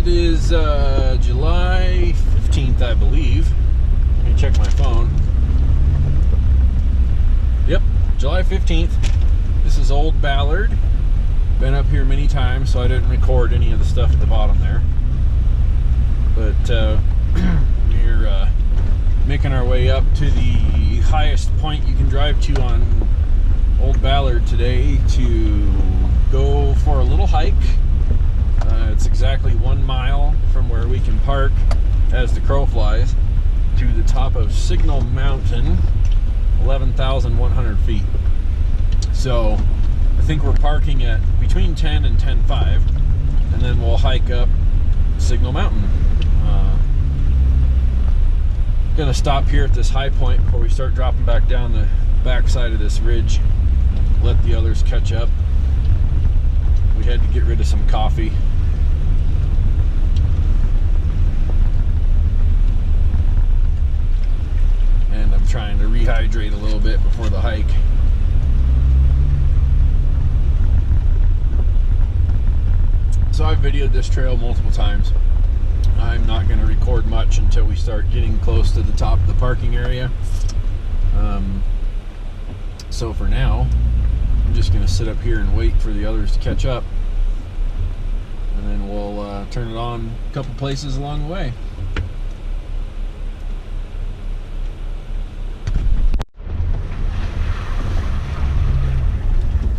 It is July 15th, I believe. Let me check my phone. Yep, July 15th. This is Old Ballard. Been up here many times, so I didn't record any of the stuff at the bottom there. But we're making our way up to the highest point you can drive to on Old Ballard today to go for a little hike. It's exactly 1 mile from where we can park as the crow flies to the top of Signal Mountain, 11,100 feet. So I think we're parking at between 10 and 10.5, and then we'll hike up Signal Mountain. Gonna stop here at this high point before we start dropping back down the back side of this ridge. Let the others catch up. We had to get rid of some coffee. And I'm trying to rehydrate a little bit before the hike. So I've videoed this trail multiple times. I'm not going to record much until we start getting close to the top of the parking area. So for now, I'm just going to sit up here and wait for the others to catch up. And then we'll turn it on a couple places along the way.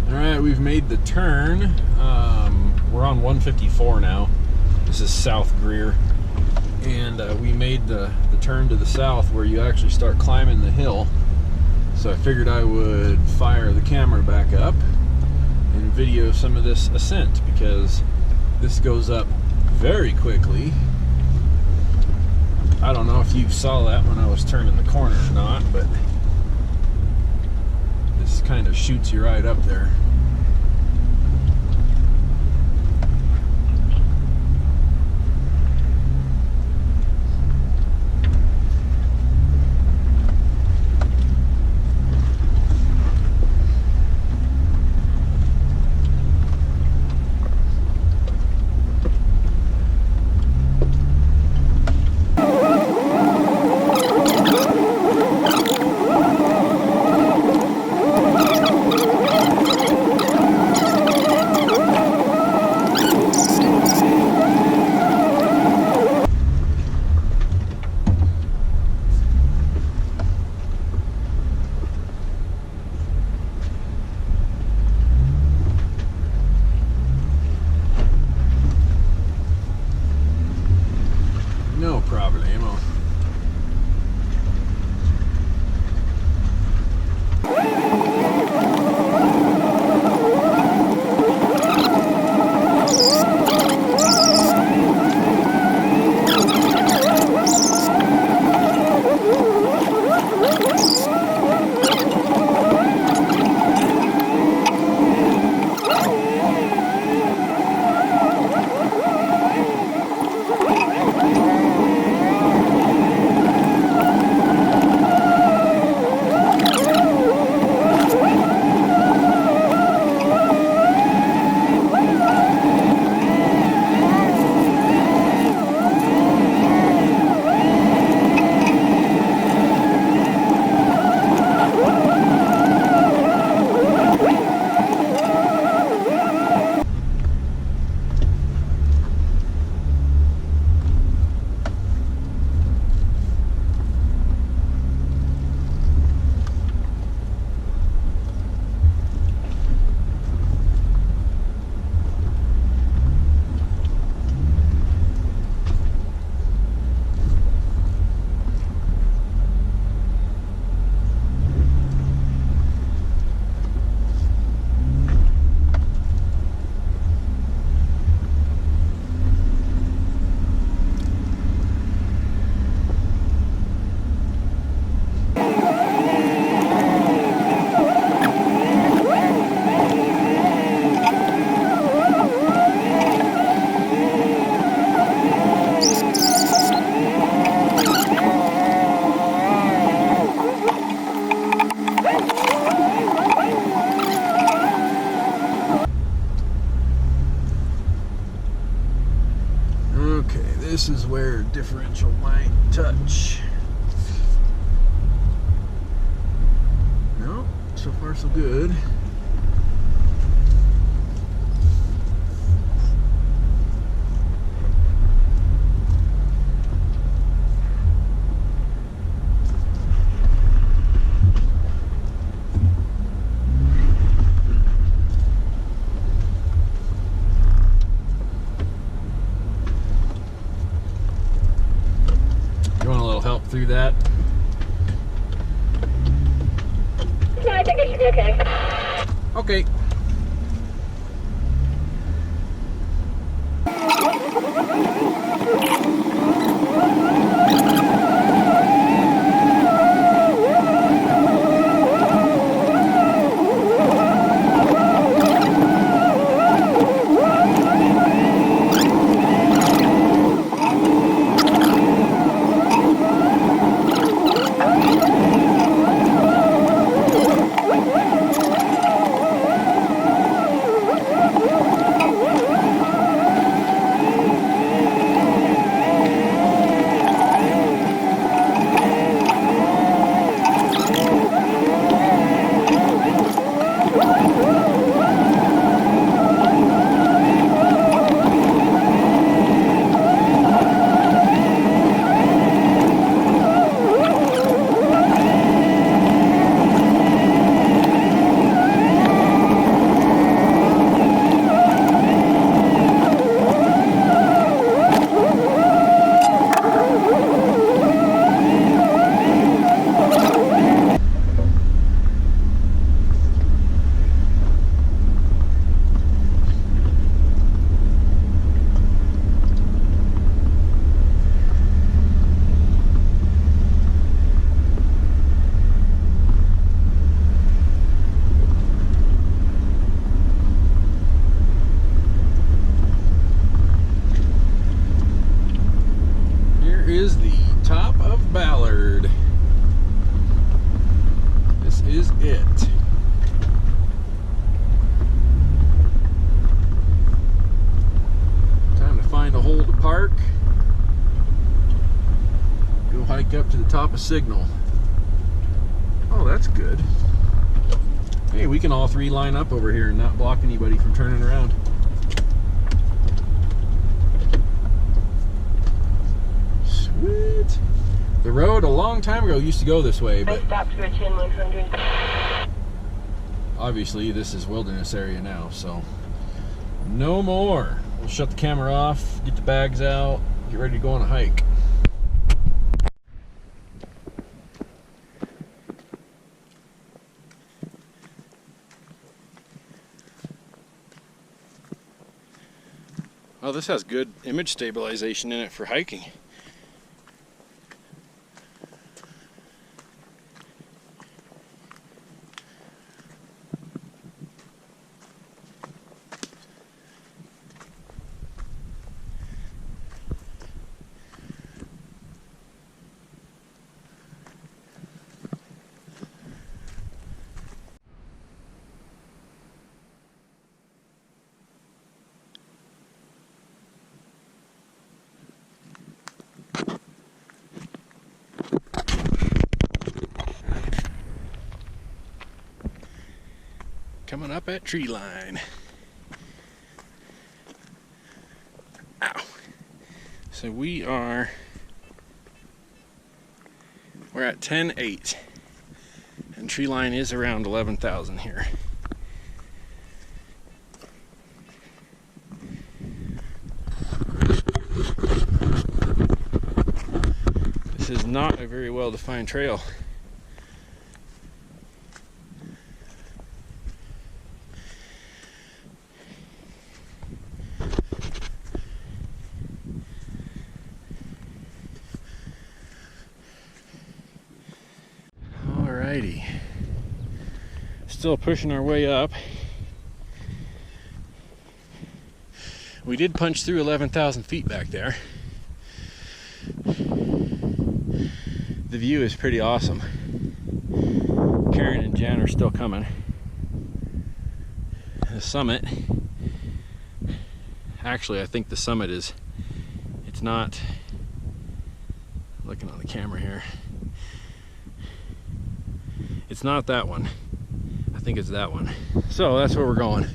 Alright, we've made the turn. We're on 154 now. This is South Greer. And we made the turn to the south where you actually start climbing the hill. So I figured I would fire the camera back up and video some of this ascent, because this goes up very quickly. I don't know if you saw that when I was turning the corner or not, but this kind of shoots you right up there. this is where differential might touch. No, so far so good. Through that. No, I think it should be okay. Okay. Is the top of Ballard. This is it. Time to find a hole to park. Go hike up to the top of Signal. Oh, that's good. Hey, we can all three line up over here and not block anybody from turning around. Sweet. The road a long time ago used to go this way, but I stopped for 10-100. obviously this is wilderness area now, so no more. We'll shut the camera off, get the bags out, get ready to go on a hike. Well, this has good image stabilization in it for hiking. Coming up at tree line. Ow. So we're at 10.8 and tree line is around 11,000 here. This is not a very well defined trail. Alrighty, still pushing our way up. We did punch through 11,000 feet back there. The view is pretty awesome. Karen and Jen are still coming. The summit, actually I think the summit it's not, looking on the camera here, it's not that one. I think it's that one. So that's where we're going.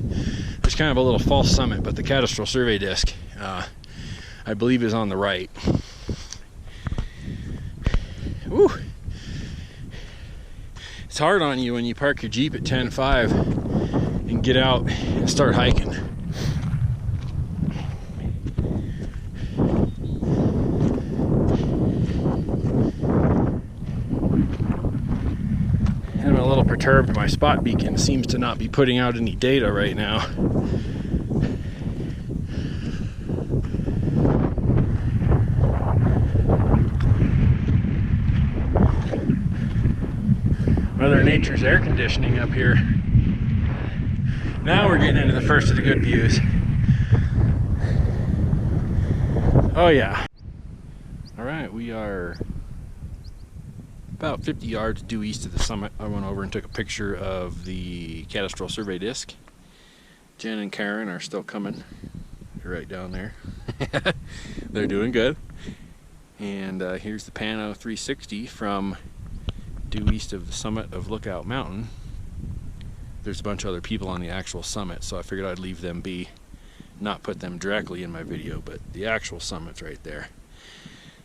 There's kind of a little false summit, but the cadastral survey disc, I believe, is on the right. Woo! It's hard on you when you park your Jeep at 10:05 and get out and start hiking. I'm a little perturbed. My spot beacon seems to not be putting out any data right now. Mother Nature's air conditioning up here. Now we're getting into the first of the good views. Oh yeah. All right, we are about 50 yards due east of the summit. I went over and took a picture of the cadastral survey disc. Jen and Karen are still coming. They're right down there. They're doing good. And here's the Pano 360 from due east of the summit of Lookout Mountain. There's a bunch of other people on the actual summit, so I figured I'd leave them be, not put them directly in my video, but the actual summit's right there.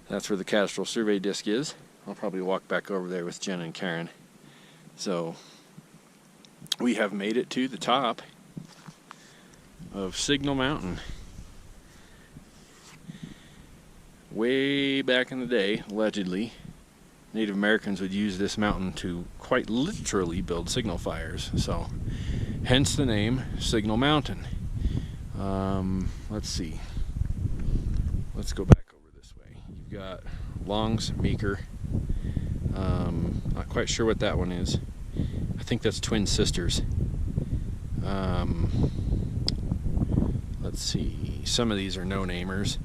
That's where the cadastral survey disc is. I'll probably walk back over there with Jen and Karen. So we have made it to the top of Signal Mountain. Way back in the day, allegedly, Native Americans would use this mountain to quite literally build signal fires, so hence the name Signal Mountain. Let's see. Let's go back over this way. You've got Long's Meeker. Not quite sure what that one is. I think that's twin sisters. Let's see. Some of these are no-namers.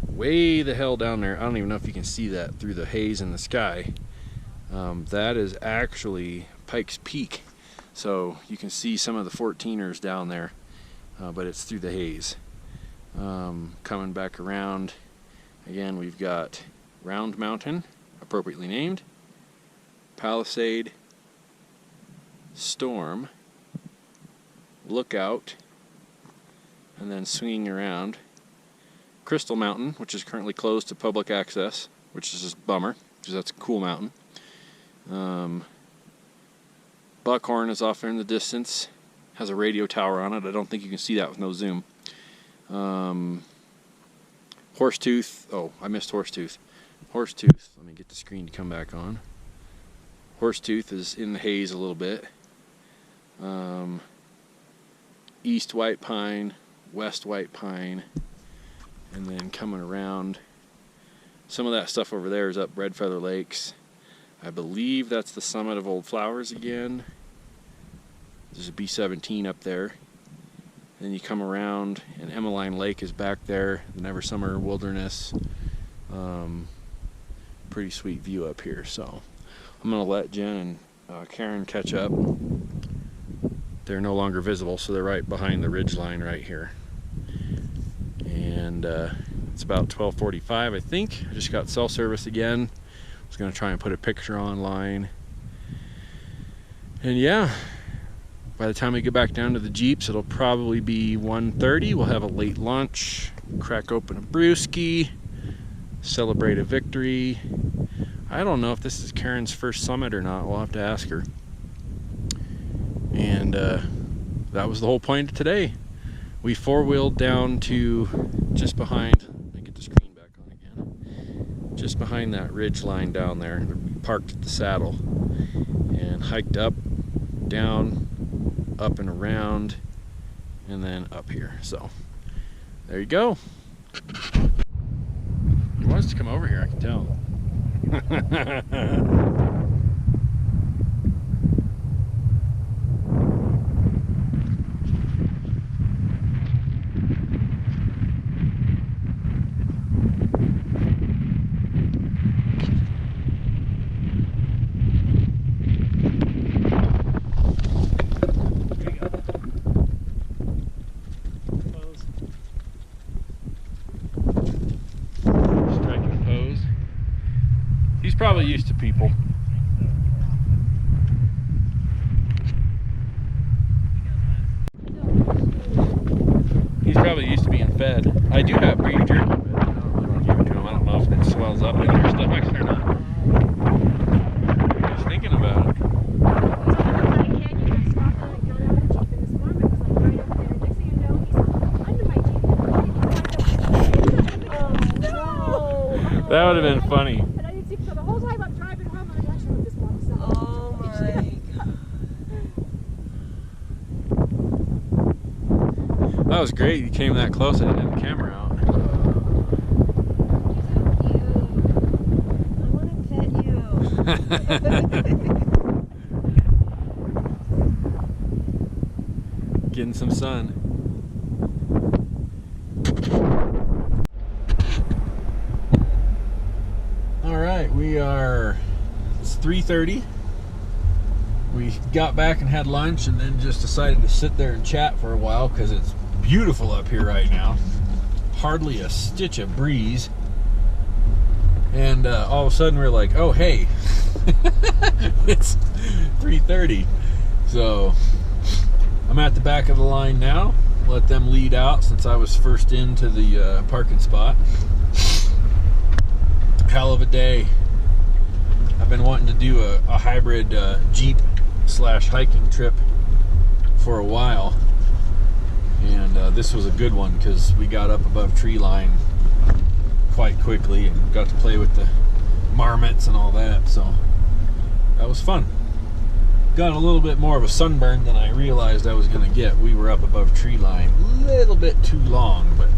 Way the hell down there, I don't even know if you can see that through the haze in the sky. That is actually Pikes Peak, so you can see some of the 14ers down there, but it's through the haze. Coming back around, again we've got Round Mountain, appropriately named, Palisade, Storm, Lookout, and then swinging around, Crystal Mountain, which is currently closed to public access, which is just a bummer, because that's a cool mountain. Buckhorn is off there in the distance, has a radio tower on it. I don't think you can see that with no zoom. Horsetooth, oh, I missed Horsetooth. Horsetooth, let me get the screen to come back on. Horsetooth is in the haze a little bit. East White Pine, West White Pine, and then coming around, some of that stuff over there is up Red Feather Lakes. I believe that's the summit of Old Flowers again. There's a B-17 up there. Then you come around and Emmeline Lake is back there, the Never Summer Wilderness. Pretty sweet view up here. So I'm going to let Jen and Karen catch up. They're no longer visible, so they're right behind the ridge line right here. And it's about 12:45, I think. I just got cell service again. I was going to try and put a picture online. And yeah, by the time we get back down to the Jeeps, it'll probably be 1:30. We'll have a late lunch, crack open a brewski, celebrate a victory. I don't know if this is Karen's first summit or not. We'll have to ask her. And that was the whole point of today. We four-wheeled down to just behind, let me get the screen back on again, just behind that ridge line down there. We parked at the saddle and hiked up, down, up and around, and then up here. So there you go. He wants to come over here, I can tell. probably used to people. He's probably used to being fed. I do have beef jerky, but I don't really want to give it to him. I don't know if it swells up in your stomach or not. He's thinking about it. That would have been funny. And I didn't see so the whole time I'm driving home and I actually with this one. So. Oh my god. That was great. You came that close. I didn't have the camera out. I want to pet you. Getting some sun. All right, it's 3:30. We got back and had lunch and then just decided to sit there and chat for a while because it's beautiful up here right now. Hardly a stitch of breeze. And all of a sudden we're like, oh, hey, it's 3:30. So I'm at the back of the line now. Let them lead out since I was first into the parking spot. Hell of a day. I've been wanting to do a hybrid Jeep / hiking trip for a while, and this was a good one because we got up above tree line quite quickly and got to play with the marmots and all that, so that was fun. Got a little bit more of a sunburn than I realized I was going to get. We were up above tree line a little bit too long, but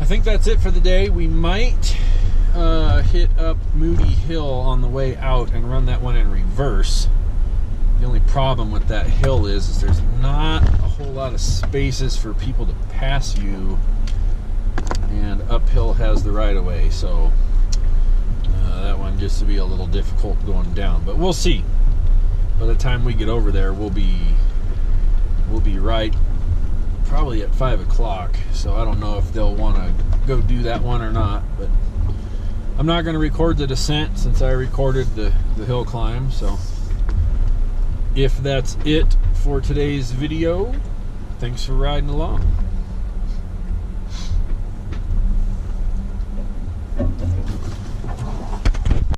I think that's it for the day. We might hit up Moody Hill on the way out and run that one in reverse. The only problem with that hill is there's not a whole lot of spaces for people to pass you, and uphill has the right of way, so that one just to be a little difficult going down, but we'll see. By the time we get over there, we'll be right probably at 5 o'clock, so I don't know if they'll want to go do that one or not, but I'm not going to record the descent since I recorded the hill climb. So if that's it for today's video, thanks for riding along.